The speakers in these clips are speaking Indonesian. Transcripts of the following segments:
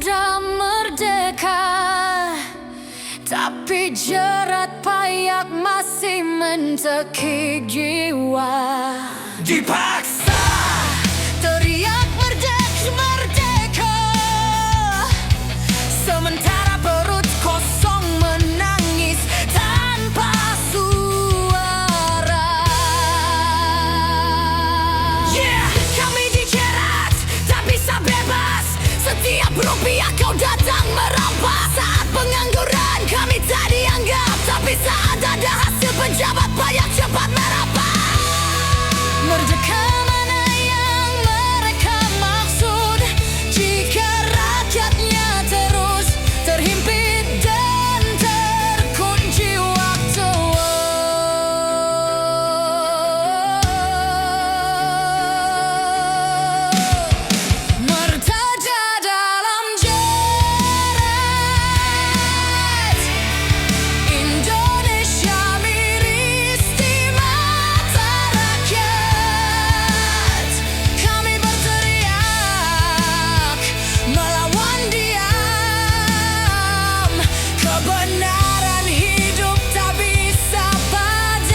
sudah merdeka, tapi jerat payah masih mentekik jiwa. Dipaksa teriak merdeka, sementara perut kosong menangis tanpa suara. Kami dijerat, tak bisa bebas. Setiap rupiah kau datang merampas. Saat pengangguran kami tak dianggap, tapi saat ada hasil pejabat payah cepat merapat. Merdeka mana yang mereka maksud, jika rakyatnya terus terhimpit dan terkunci waktu. Merdeka dalam jerat, Indonesia miris di mata rakyat. Kami berteriak melawan diam, kebenaran hidup tak bisa padam.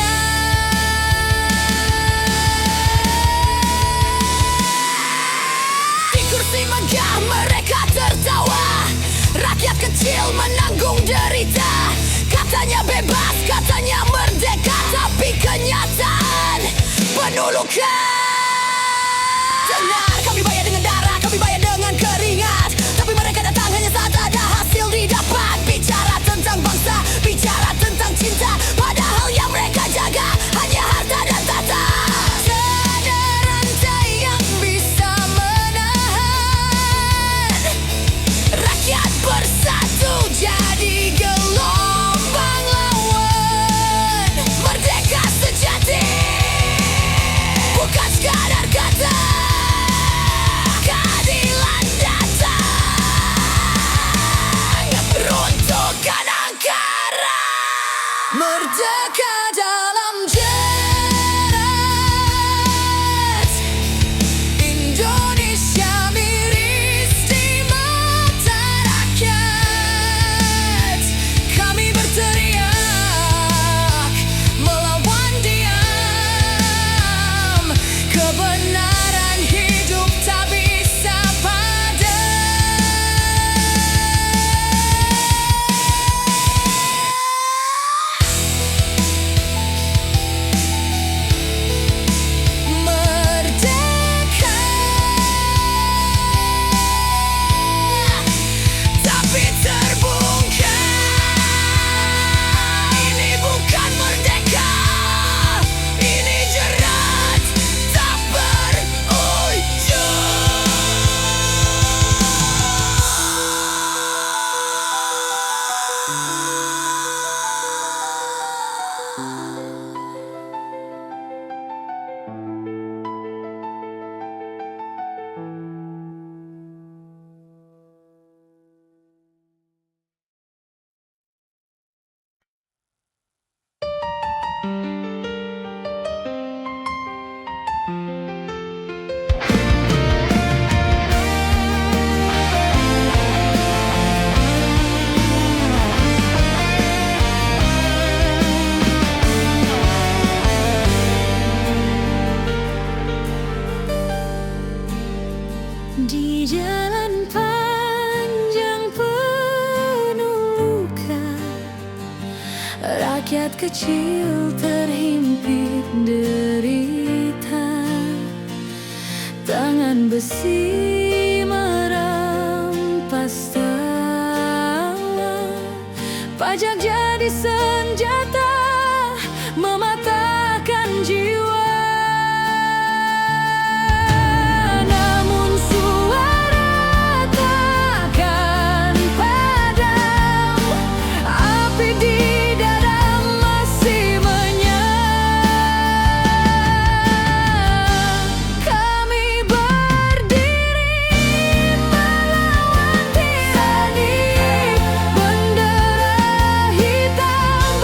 Di kursi megah mereka tertawa, rakyat kecil menanggung derita. Katanya bebas, katanya merdeka, tapi kenyataan penuh luka. Benar, kami bayar dengan darah, kami bayar dengan keringat, tapi mereka datang hanya saat ada hasil didapat. Bicara tentang bangsa, bicara tentang cinta, padahal yang mereka jaga hanya harta dan tata. Tiada rantai yang bisa menahan rakyat bersatu jadi gelombang lawan. Merdeka sejati bukan sekadar kata, keadilan datang, runtuhkan angkara. Merdeka dalam jerat, Indonesia miris di mata rakyat. Kami berteriak melawan diam, kebenaran hidup tak bisa padam. Merdeka, tapi terbungkam. Ini bukan merdeka, ini jerat tak berujung. Di jalan panjang penuh luka, rakyat kecil terhimpit derita. Tangan besi merampas tawa, pajak jadi senjata mematahkan jiwa. Namun suara takkan padam, api di dada masih menyala. Kami berdiri melawan tirani, bendera hitam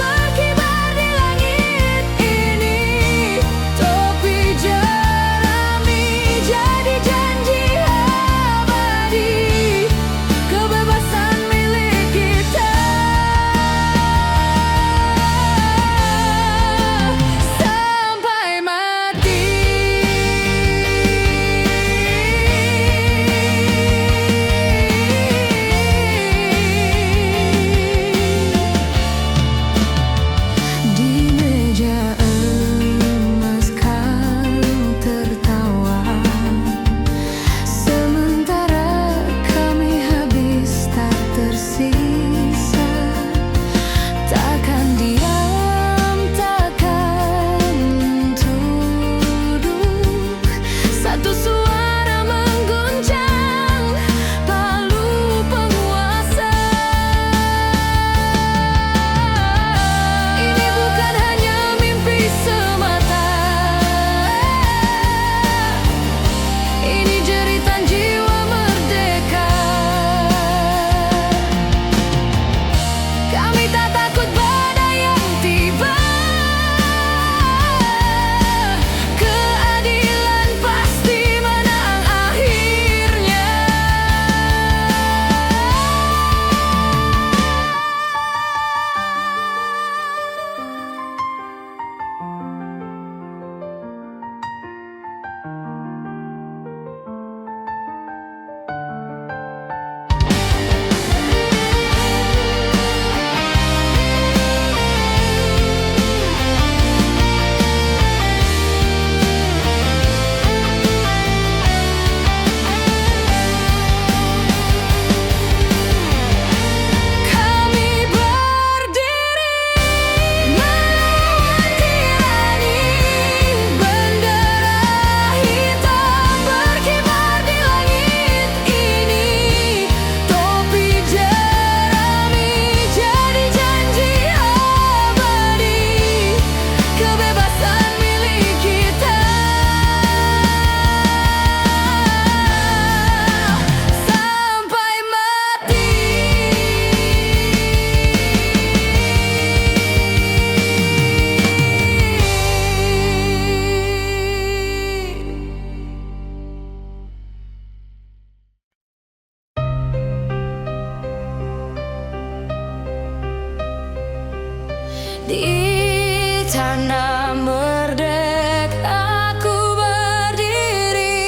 Di tanah merdeka aku berdiri,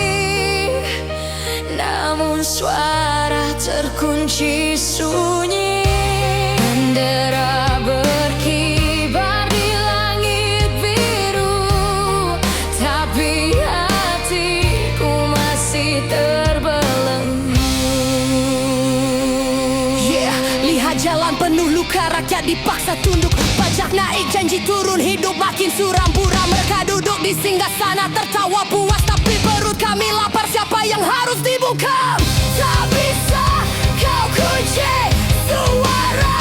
namun suara terkunci sunyi. Bendera berkibar di langit biru, tapi hatiku masih terbelenggu. Lihat jalan penuh luka, rakyat dipaksa tunduk. Pajak naik, janji turun, hidup makin suram buram. Mereka duduk di singgasana tertawa puas, tapi perut kami lapar. Siapa yang harus dibungkam? Tak bisa kau kunci suara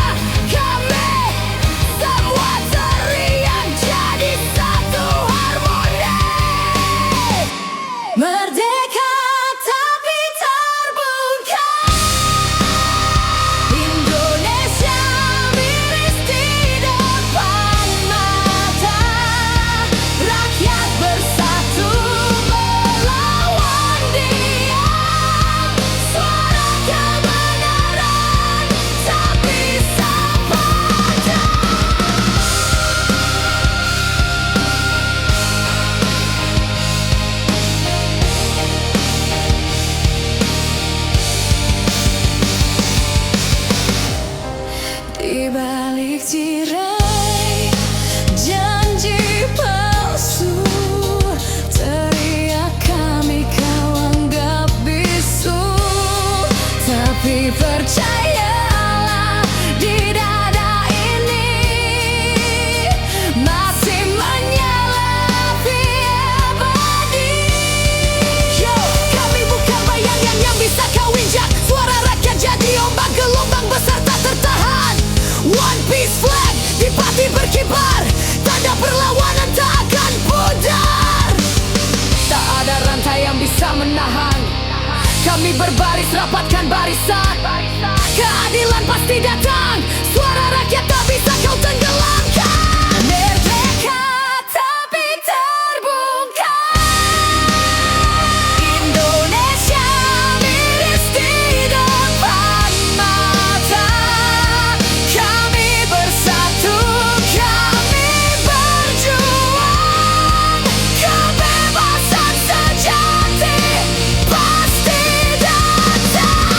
kami. Semua teriak jadi satu harmoni. Merdeka tapi terbungkam. Indonesia miris di depan mata. Rakyat bersatu melawan dia. Suara kebenaran tak bisa padam. Di balik tirai janji palsu, teriak kami kau anggap bisu. Tapi percayalah, di dada ini masih menyala api abadi. Yo, kami bukan bayangan yang bisa kau injak. Suara rakyat jadi ombak, gelombang besar tak tertahan. One Piece flag di pati berkibar, tanda perlawanan tak akan pudar. Tak ada rantai yang bisa menahan kami berbaris, rapatkan barisan. Keadilan pasti datang, suara rakyat tak bisa kau tenggelamkan. Merdeka tapi terbungkam. Indonesia miris di depan mata. Kami bersatu, kami berjuang. Kebebasan sejati pasti datang.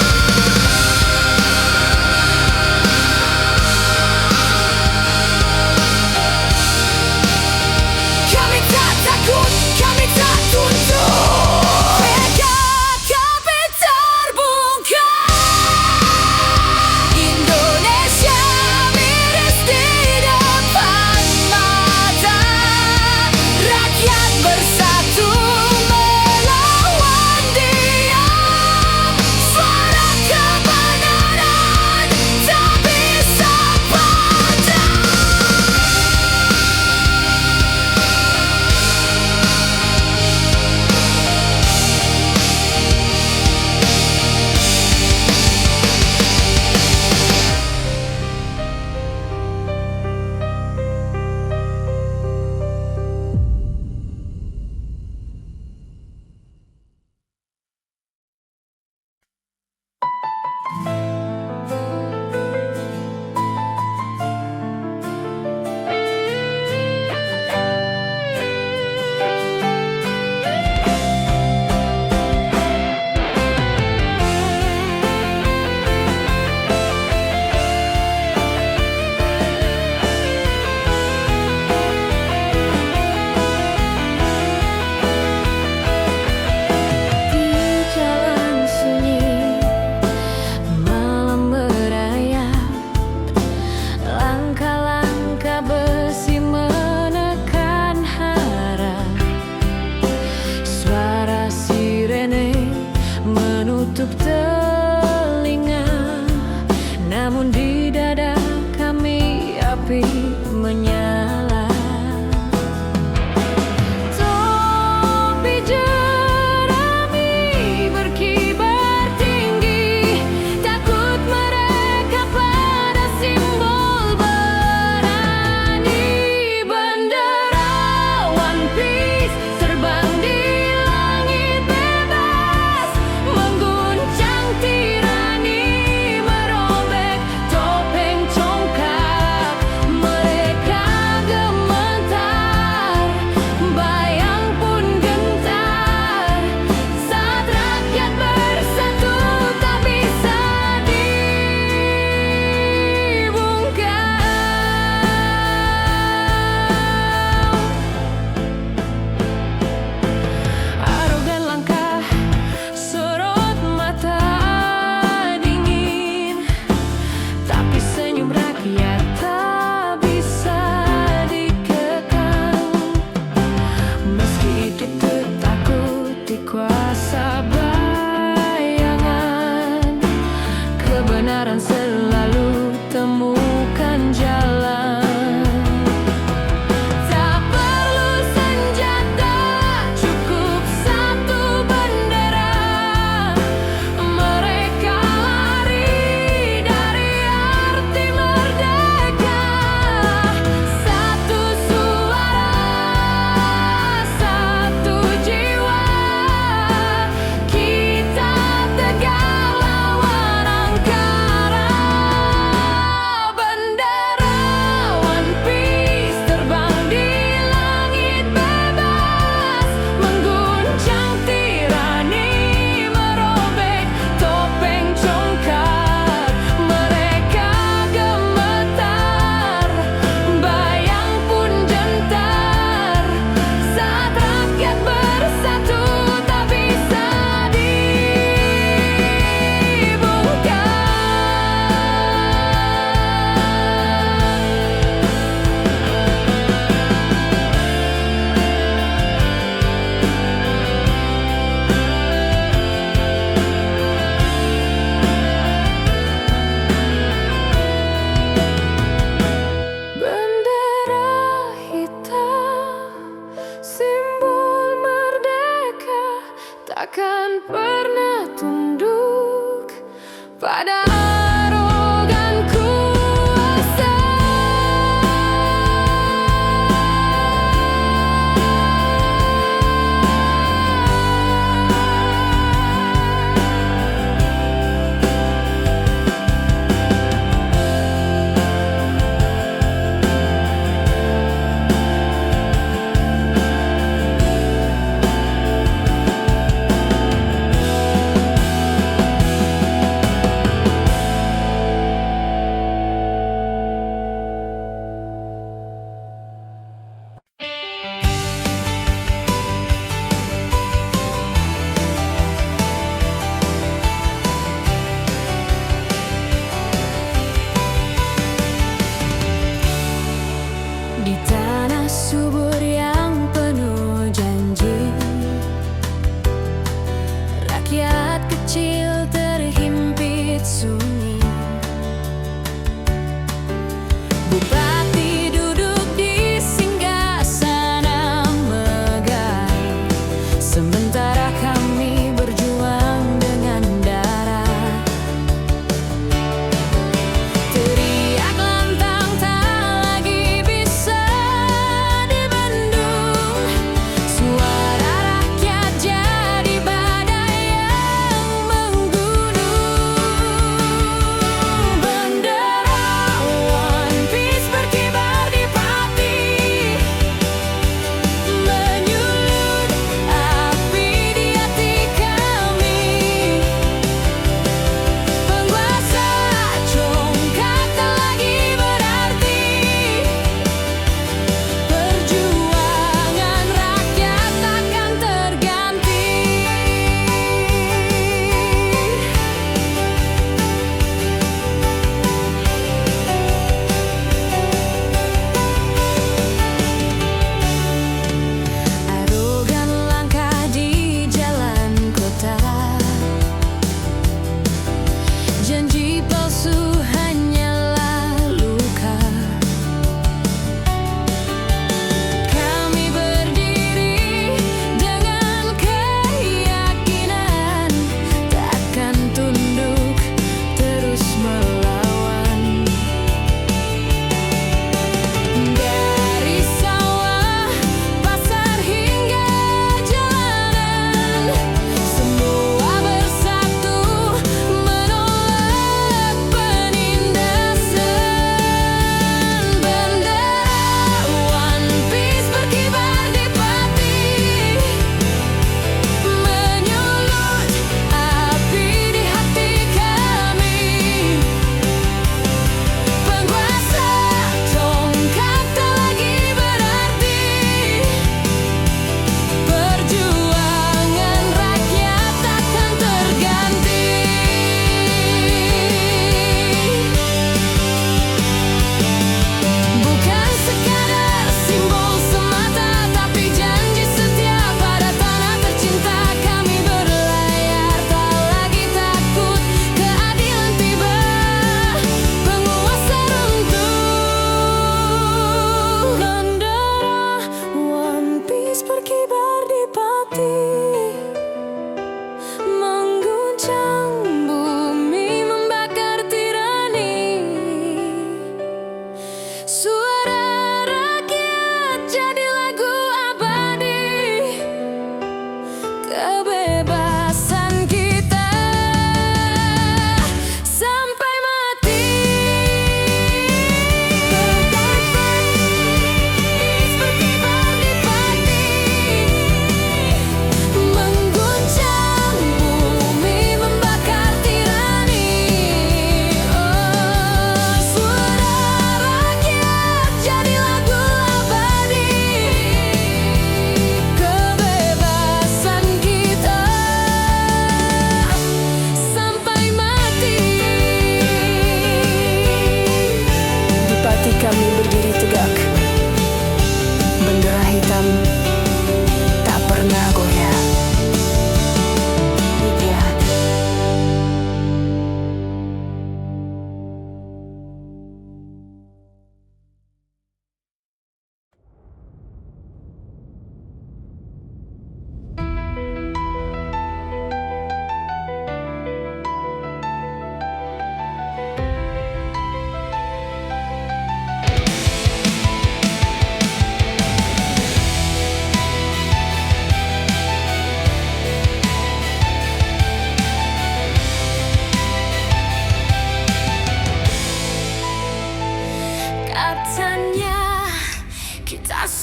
akan selalu temukan jalan. Tak perlu senjata, cukup satu bendera. Mereka lari dari arti merdeka. Satu suara, satu jiwa, kita tegak lawan angkara. Bendera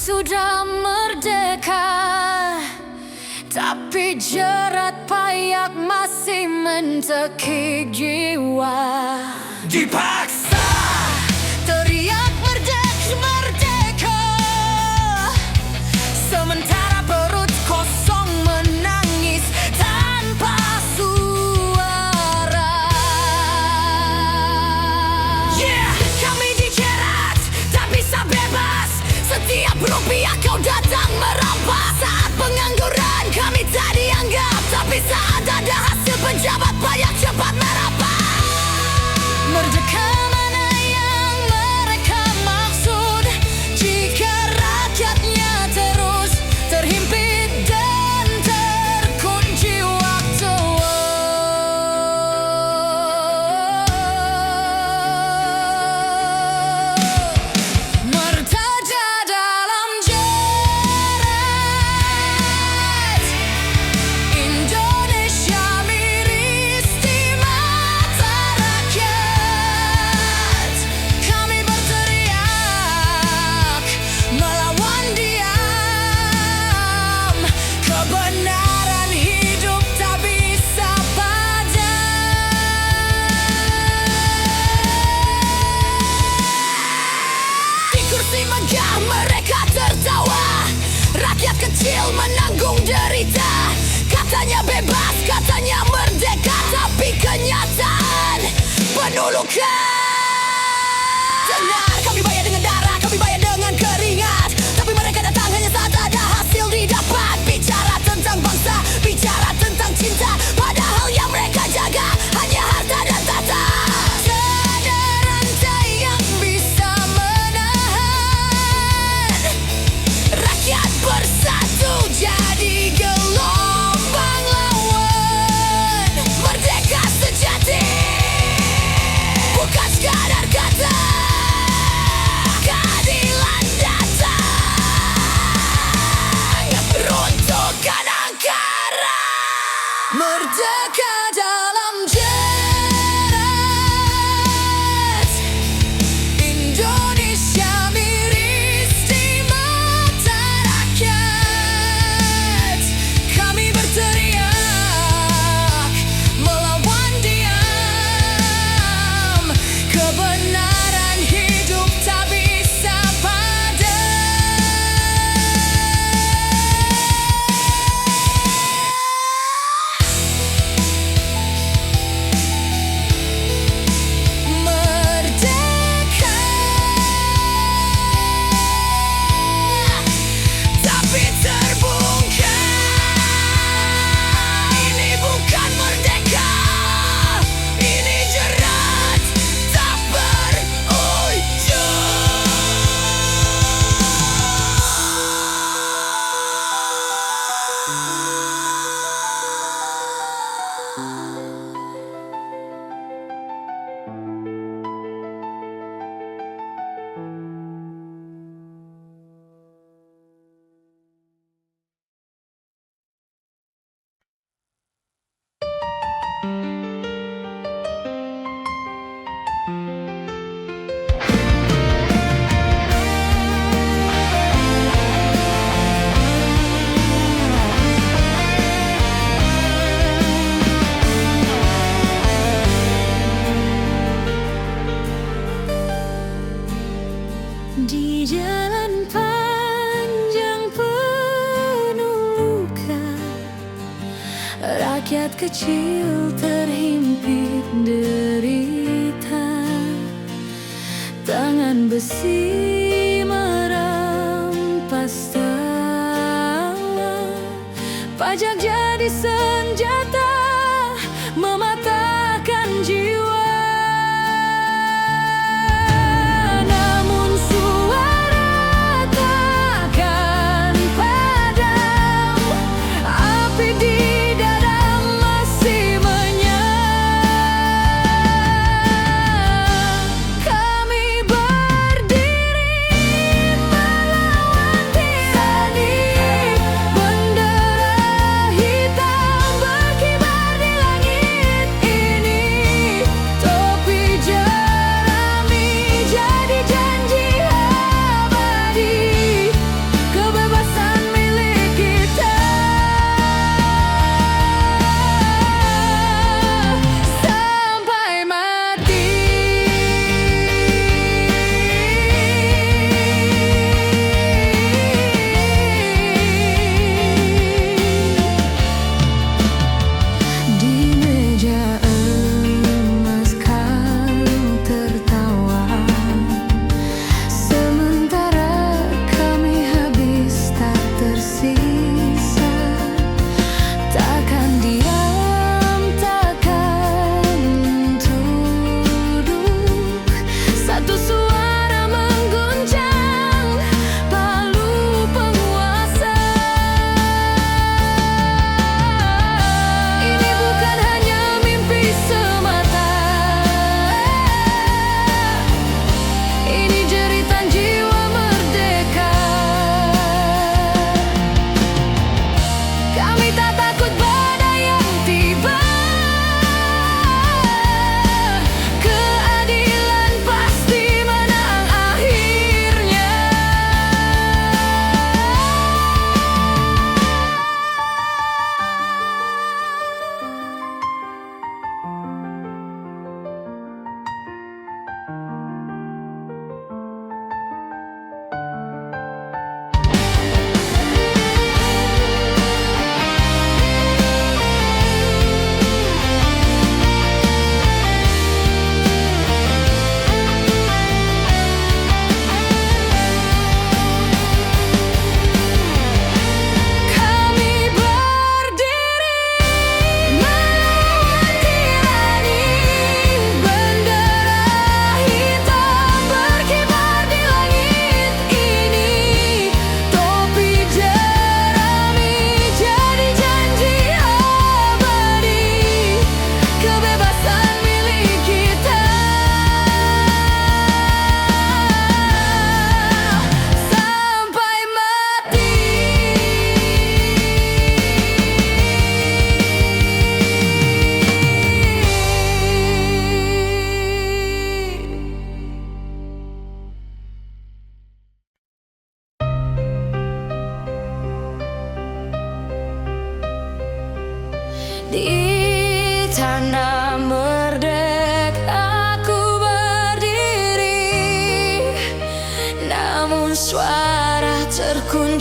sudah merdeka, tapi jerat payah masih mentekik jiwa. Dipaksa Teriak merdeka, sementara perut kosong menangis tanpa suara. Yeah, Kami dijerat, tak bisa bebas. Setiap rupiah kau datang merampas. Saat pengangguran kami tak dianggap, tapi saat ada hasil pejabat pajak cepat merapat. Merdeka mana yang mereka maksud, jika rakyatnya terus terhimpit dan terkunci waktu. Merdeka dalam jerat, Indonesia miris di mata rakyat. Kami berteriak melawan diam, kebenaran hidup tak bisa padam. Di kursi megah mereka tertawa, rakyat kecil menanggung derita. Katanya bebas, katanya merdeka, tapi kenyataan penuh luka. Dengar, kami bayar dengan darah, kami bayar dengan keringat, tapi mereka datang hanya saat ada hasil didapat. Bicara tentang bangsa, bicara tentang cinta, padahal yang mereka jaga hanya harta dan tahta. Tiada rantai yang bisa menahan rakyat bersatu jadi gelombang lawan. Merdeka sejati bukan sekadar kata, keadilan datang, runtuhkan angkara. Merdeka dalam jerat, Indonesia miris di mata rakyat. Kami berteriak melawan diam, kebenaran hidup tak bisa padam. Merdeka, tapi terbungkam. Ini bukan merdeka, ini jerat tak berujung. Di jalan panjang penuh luka, rakyat kecil terhimpit derita. Tangan besi merampas tawa, pajak jadi senjata mematahkan jiwa. Namun suara takkan padam, api di dada masih menyala. Kami berdiri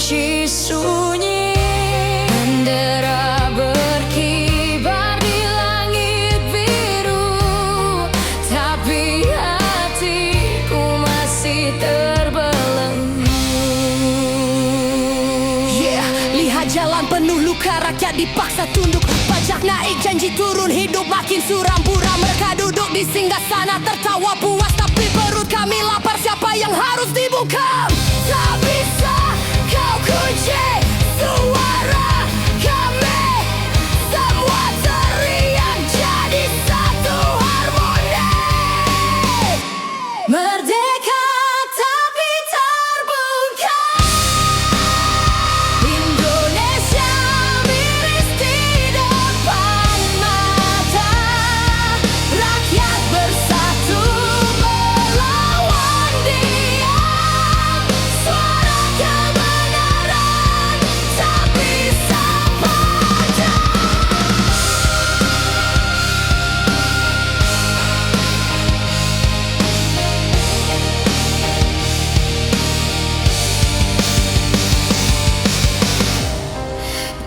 kunci sunyi. Bendera berkibar di langit biru, tapi hatiku masih terbelenggu. Lihat jalan penuh luka, rakyat dipaksa tunduk. Pajak naik, janji turun, hidup makin suram buram. Mereka duduk di singgasana tertawa puas, tapi perut kami lapar. Siapa yang harus dibuka? Tak bisa kau kunci suara kami. Semua teriak jadi satu harmoni. Merdeka tapi terbungkam. Indonesia miris di depan mata. Rakyat bersatu melawan diam. Suara kebenaran tak bisa padam.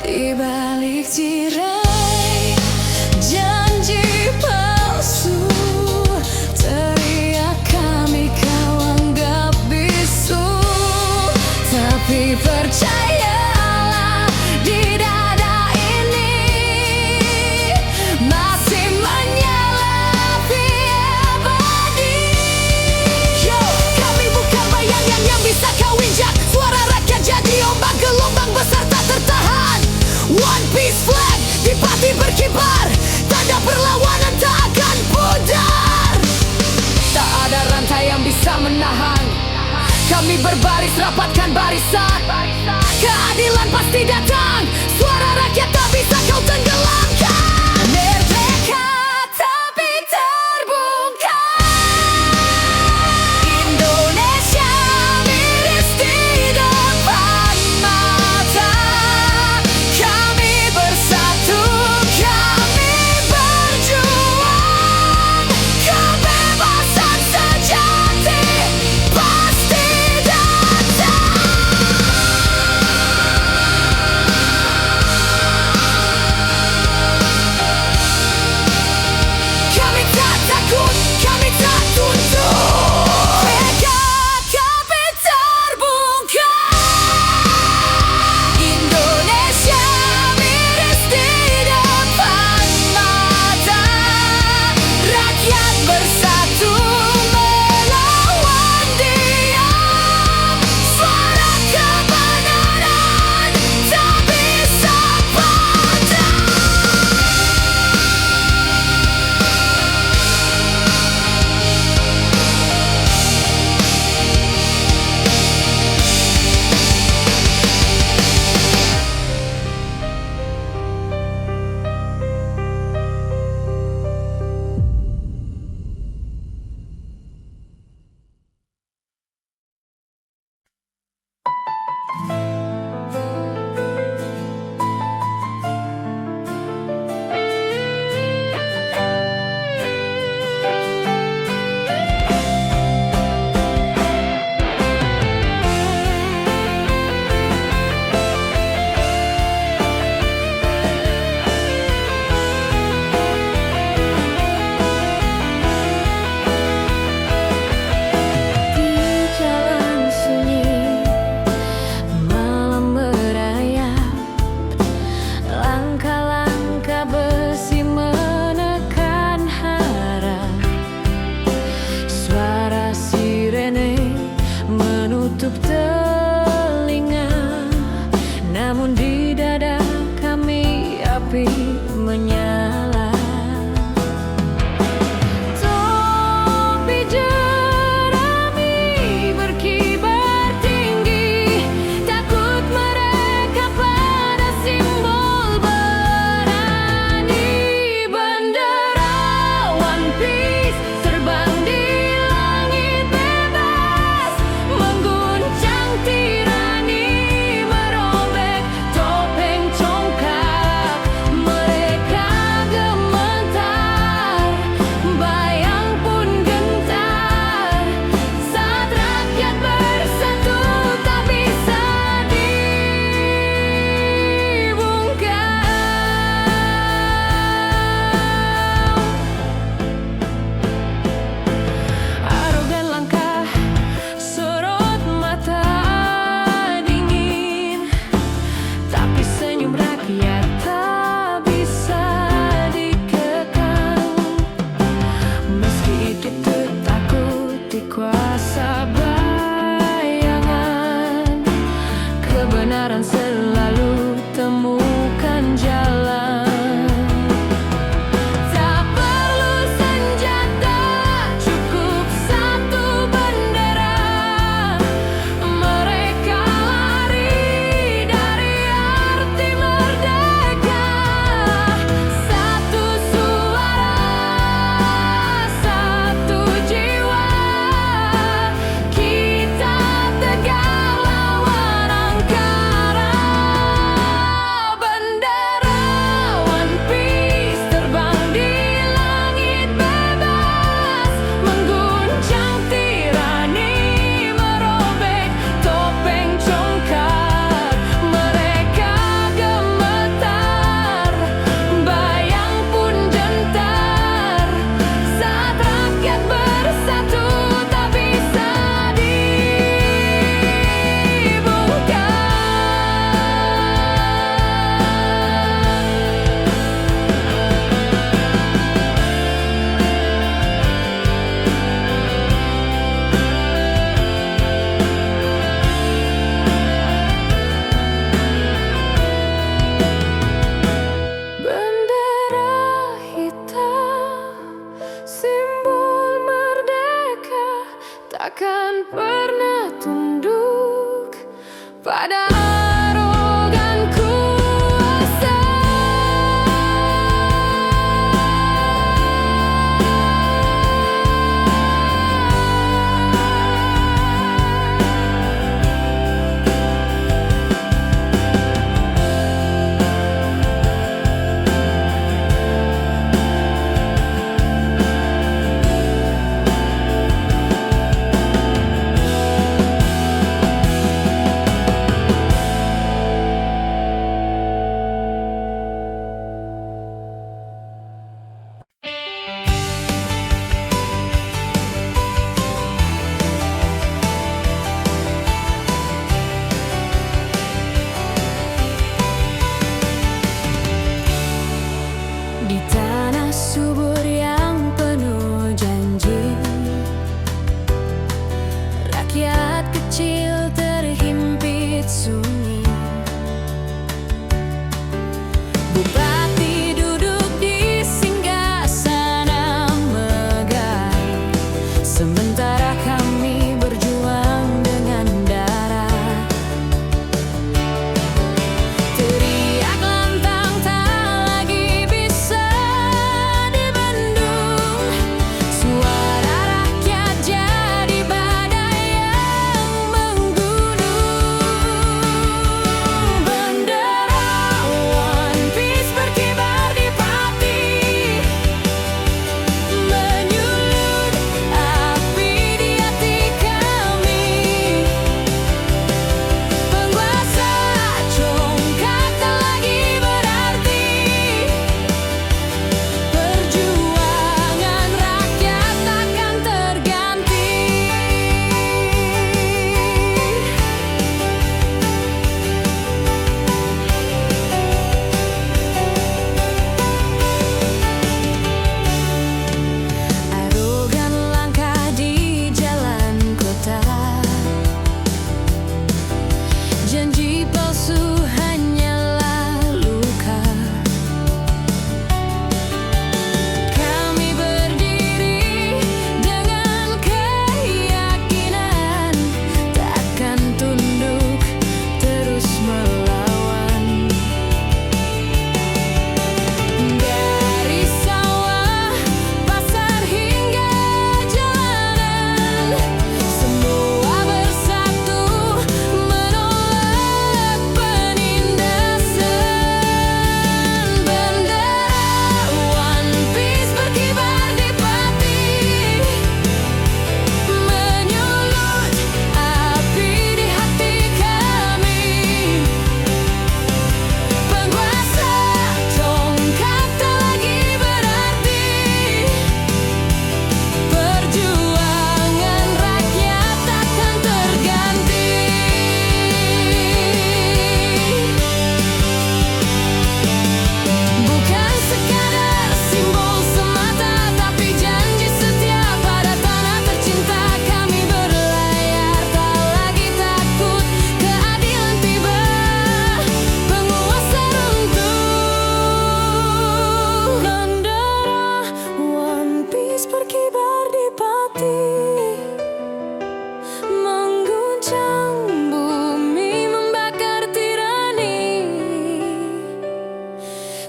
Di balik tirai janji palsu, teriak kami kau anggap bisu. Tapi percayalah, di dada ini masih menyala api abadi. Yo, kami bukan bayangan yang bisa kau injak. Suara rakyat jadi ombak, gelombang besar tak tertahan. One Piece flag di pati berkibar, tanda perlawanan tak akan pudar. Tak ada rantai yang bisa menahan. Kami berbaris, rapatkan barisan. Keadilan pasti datang. Suara rakyat tak bisa kau tenggelamkan. Merdeka tapi terbungkam. Indonesia miris di depan mata. Kami bersatu, kami berjuang. Kebebasan sejati pasti datang. takkan pernah tunduk pada arogan kuasa. Di tanah subur yang penuh janji, rakyat kecil terhimpit sunyi. Bupati duduk di singgasana megah, sementara kami berjuang dengan darah. Teriak lantang tak lagi bisa dibendung, suara rakyat jadi badai yang menggunung. Bendera One Piece berkibar di Pati, menyulut api di hati kami. Penguasa congkak tak lagi berarti, perjuangan rakyat takkan terganti. Arogan langkah di jalan kota, janji palsu hanyalah luka. Kami berdiri dengan keyakinan, takkan tunduk, terus melawan. Dari sawah, pasar hingga jalanan, semua bersatu menolak penindasan. Bendera One Piece berkibar di Pati, menyulut api di hati kami. Penguasa congkak tak lagi berarti, perjuangan rakyat takkan terganti. Bukan sekadar simbol semata, tapi janji setia pada tanah tercinta. Kami berlayar tak lagi takut, keadilan tiba, penguasa runtuh. Bendera One Piece berkibar di Pati, mengguncang bumi, membakar tirani.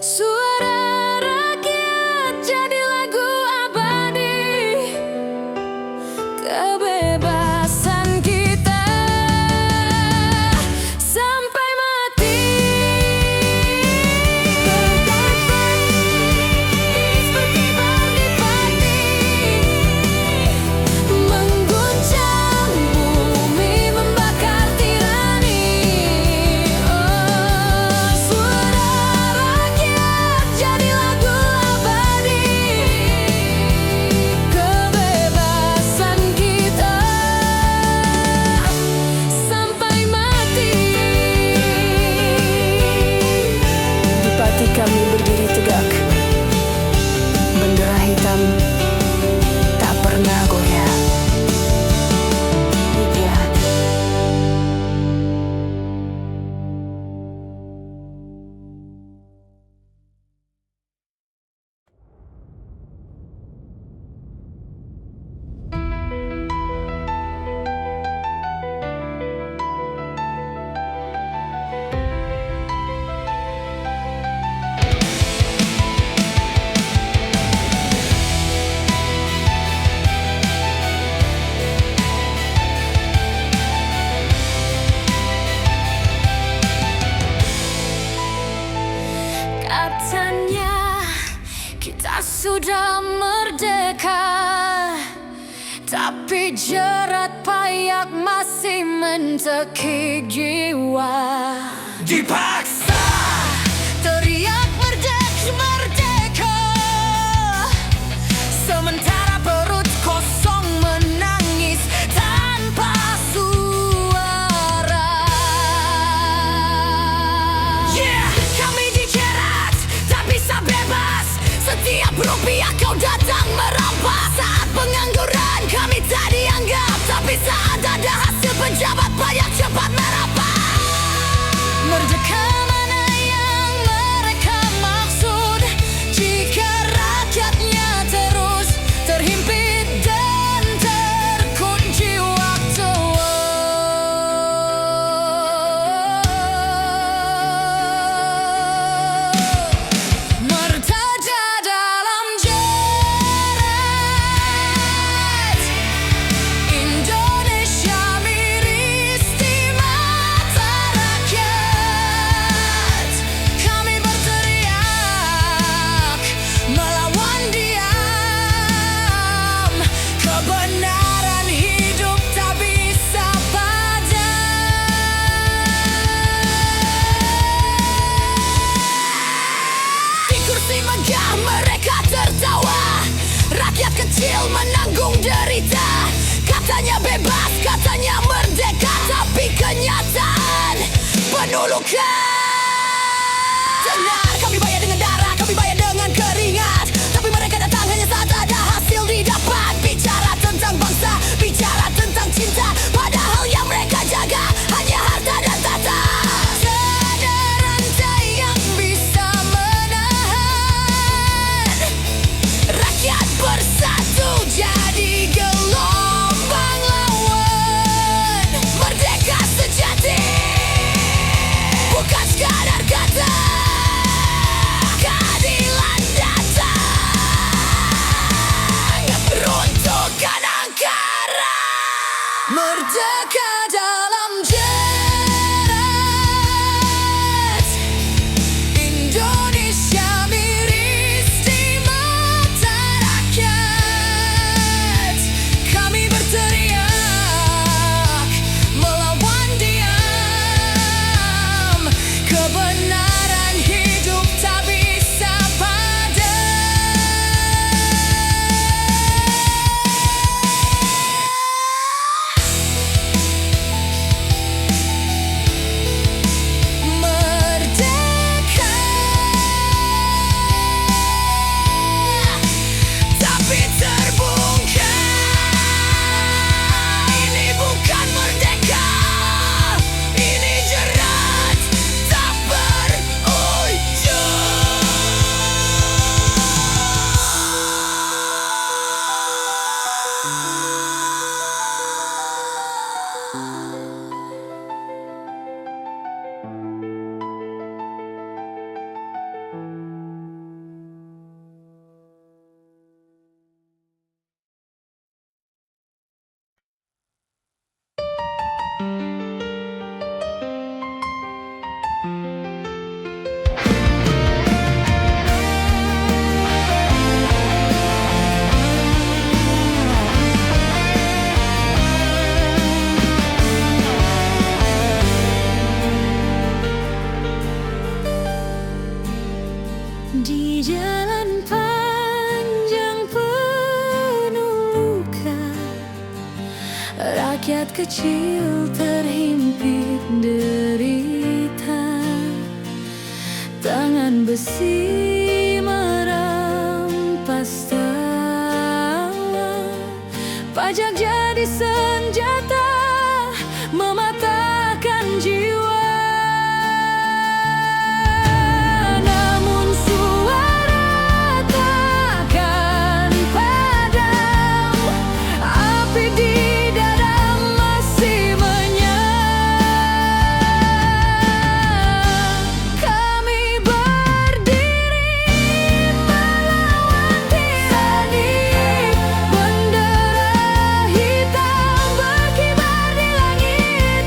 Suara rakyat jadi lagu abadi, kebebasan kita sampai mati. Berkibar di Pati, mengguncang bumi, membakar tirani. Suara rakyat jadi lagu abadi, kebebasan kita Api jerat payah masih mencekik jiwa. Dipaksa Teriak merdeka, sementara perut kosong menangis tanpa suara. Kami dijerat, tak bisa bebas. Setiap rupiah kau datang merampas. Saat pengangguran kami tak dianggap, tapi saat ada hasil pejabat pajak cepat merapat. Merdeka mana yang mereka maksud jika rakyatnya terus terhimpit dan terkunci waktu? Merdeka dalam jerat, Indonesia miris di mata rakyat. Kami berteriak melawan diam, kebenaran hidup tak bisa padam. Di kursi megah mereka tertawa, rakyat kecil menanggung derita. Katanya bebas, katanya merdeka, tapi kenyataan penuh luka. Tenang, kami bayar dengan darah, kami bayar dengan keringat, tapi mereka datang hanya saat ada hasil didapat. Bicara tentang bangsa, bicara tentang cinta, padahal yang mereka jaga hanya harta dan tahta. Tiada rantai yang bisa menahan rakyat bersatu jadi gelombang lawan. Merdeka sejati bukan sekadar kata, keadilan datang, runtuhkan angkara. Merdeka dalam jerat, Indonesia miris di mata rakyat. Kami berteriak melawan diam, kebenaran hidup tak bisa padam. Merdeka, tapi terbungkam. Ini bukan merdeka, ini jerat tak berujung. Di jalan panjang penuh luka, rakyat kecil terhimpit derita. Tangan besi merampas tawa, pajak jadi senjata mematahkan jiwa. Namun suara takkan padam, api di dada masih menyala. Kami berdiri melawan tirani, bendera hitam berkibar di langit.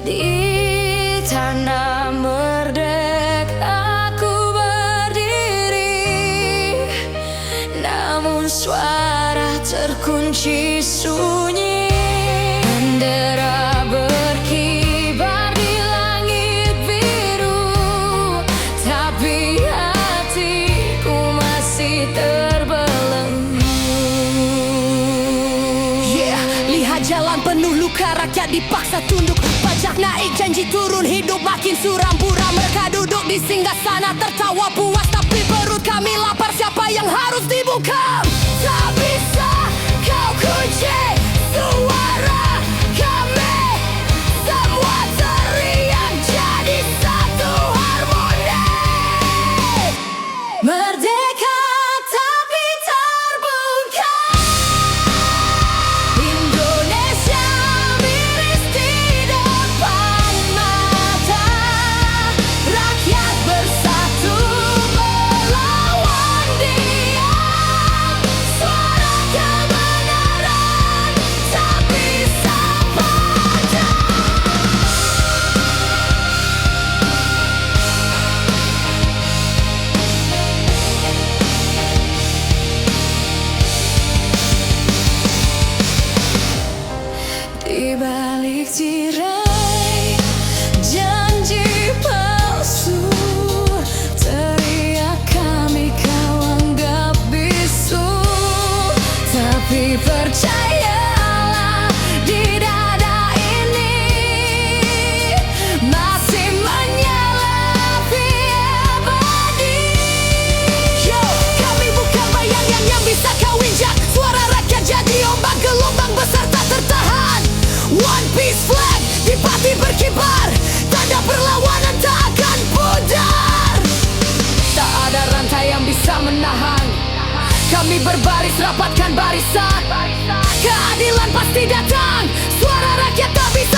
Di tanah merdeka aku berdiri, namun suara terkunci sunyi. Bendera berkibar di langit biru, tapi hatiku masih terbelenggu. Lihat jalan penuh luka, rakyat dipaksa tunduk. Pajak naik, janji turun, hidup makin suram buram. Mereka duduk di singgasana tertawa puas, tapi perut kami lapar. Siapa yang harus dibungkam? Tak bisa kau kunci suara kami. Semua teriak jadi satu harmoni. Merdeka tapi terbungkam. Indonesia miris di depan mata. Rakyat bersatu melawan dia. Suara kebenaran tak bisa padam. Di balik tirai janji palsu, teriak kami kau anggap bisu. Tapi percayalah, di dada ini masih menyala api abadi. Yo, kami bukan bayangan yang bisa kau injak. Suara rakyat jadi ombak, gelombang besar tak tertahan. One Piece flag di pati berkibar, tanda perlawanan tak akan pudar. Tak ada rantai yang bisa menahan. Kami berbaris, rapatkan barisan. Keadilan pasti datang. Suara rakyat tak bisa